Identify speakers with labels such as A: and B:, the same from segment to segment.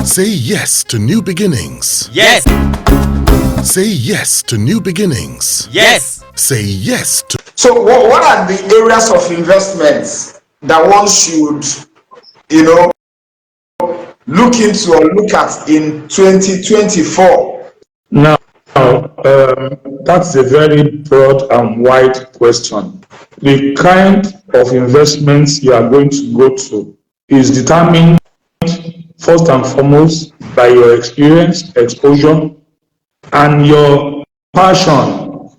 A: Say yes to new beginnings.
B: Yes.
A: Say yes to new beginnings.
B: Yes.
A: Say yes to...
C: So what are the areas of investments that one should, look into or look at in 2024?
D: Now, that's a very broad and wide question. The kind of investments you are going to go to is determined first and foremost by your experience, exposure, and your passion.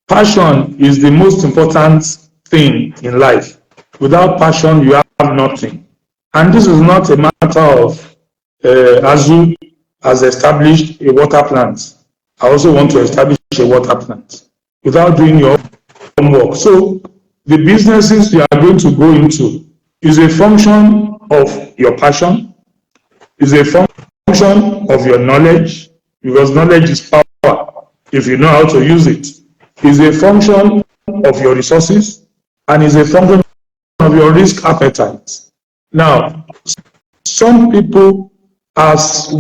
D: Passion is the most important thing in life. Without passion, you have nothing. And this is not a matter of Azu has established a water plant. I also want to establish a water plant without doing your homework. So the businesses you are going to go into is a function of your passion, is a function of your knowledge, because knowledge is power if you know how to use it, is a function of your resources, and is a function of your risk appetite. Now, some people, as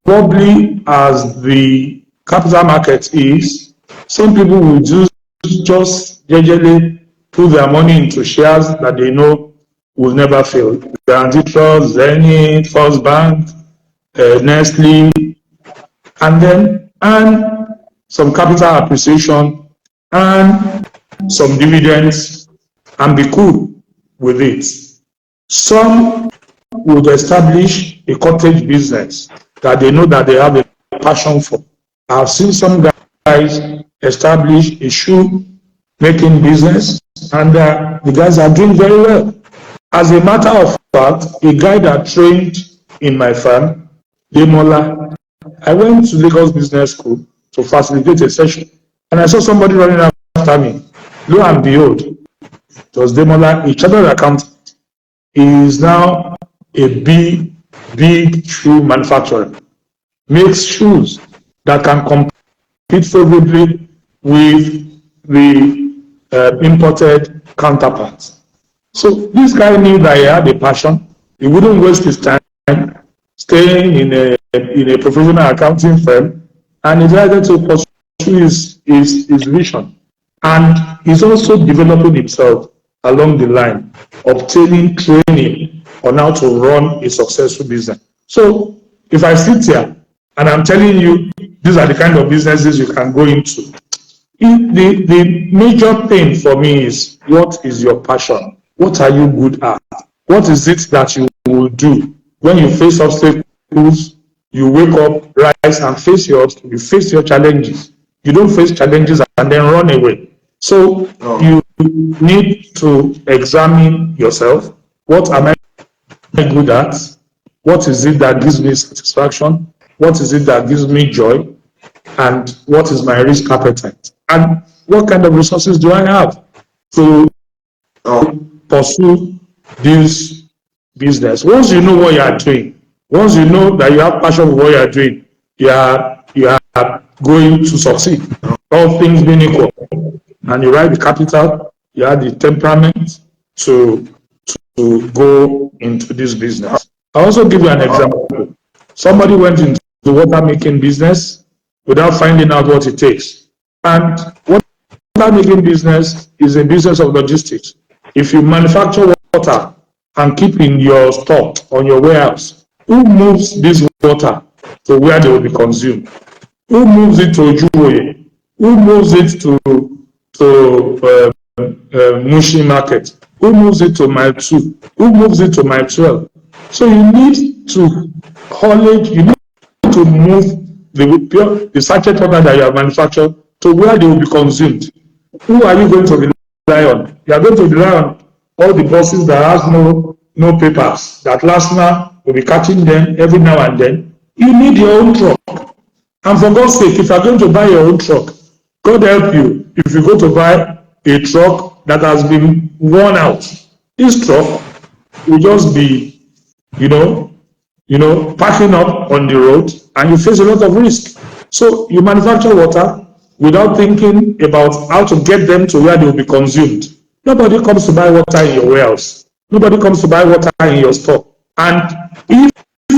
D: wobbly as the capital market is, some people will just gradually put their money into shares that they know will never fail. Guarantee Trust, Zenith, First Bank, Nestle, and then earn some capital appreciation and some dividends and be cool with it. Some would establish a cottage business that they know that they have a passion for. I've seen some guys establish a shoe making business, and the guys are doing very well. As a matter of fact, a guy that trained in my firm, Demola, I went to Lagos Business School to facilitate a session, and I saw somebody running after me. Lo and behold, it was Demola, a chartered accountant. He is now a big shoe manufacturer. Makes shoes that can compete favorably with the imported counterparts. So this guy knew that he had a passion. He wouldn't waste his time staying in a professional accounting firm, and he decided to pursue his vision. And he's also developing himself along the line, obtaining training on how to run a successful business. So if I sit here and I'm telling you these are the kind of businesses you can go into, the major thing for me is, what is your passion? What are you good at? What is it that you will do when you face obstacles? You wake up, rise, and face your challenges. You don't face challenges and then run away. So you need to examine yourself. What am I good at? What is it that gives me satisfaction? What is it that gives me joy? And what is my risk appetite? And what kind of resources do I have to pursue this business? Once you know what you are doing, once you know that you have passion for what you are doing, you are going to succeed. All things being equal, and you have the capital, you have the temperament to go into this business. I'll also give you an example. Somebody went into the water making business without finding out what it takes. And water making business is a business of logistics. If you manufacture water and keep in your stock on your warehouse, who moves this water to where they will be consumed? Who moves it to Ojuwoye? Who moves it to Mushi Market? Who moves it to Mile 2? Who moves it to Mile 12? So you need to haulage, you need to move the sachet water that you have manufactured to where they will be consumed. Who are you going to rely on? You are going to rely on all the buses that have no papers, that last now will be catching them every now and then. You need your own truck. And for God's sake, if you are going to buy your own truck, God help you if you go to buy a truck that has been worn out. This truck will just be, parking up on the road, and you face a lot of risk. So you manufacture water without thinking about how to get them to where they will be consumed. Nobody comes to buy water in your warehouse. Nobody comes to buy water in your store. And if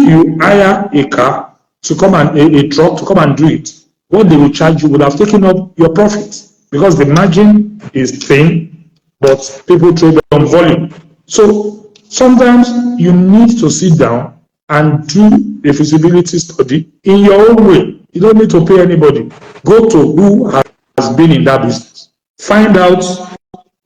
D: you hire a car to come and a truck to come and do it, what they will charge you would have taken up your profit because the margin is thin, but people trade on volume. So sometimes you need to sit down and do a feasibility study in your own way. You don't need to pay anybody. Go to who has been in that business. Find out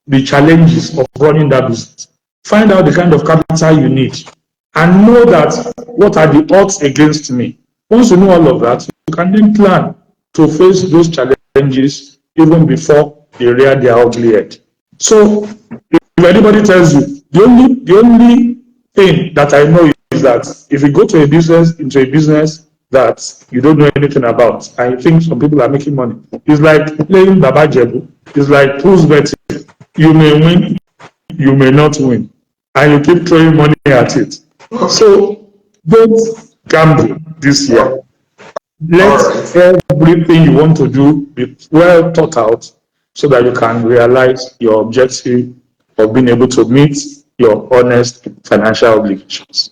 D: the challenges of running that business. Find out the kind of capital you need and know that what are the odds against me. Once you know all of that, you can then plan to face those challenges even before they rear their ugly head. So if anybody tells you, the only thing that I know is that if you go to into a business that you don't know anything about, and you think some people are making money, it's like playing Baba Jebu. It's like who's betting. You may win, you may not win, and you keep throwing money at it. So don't gamble this year. Let everything you want to do be well thought out so that you can realize your objective of being able to meet your honest financial obligations.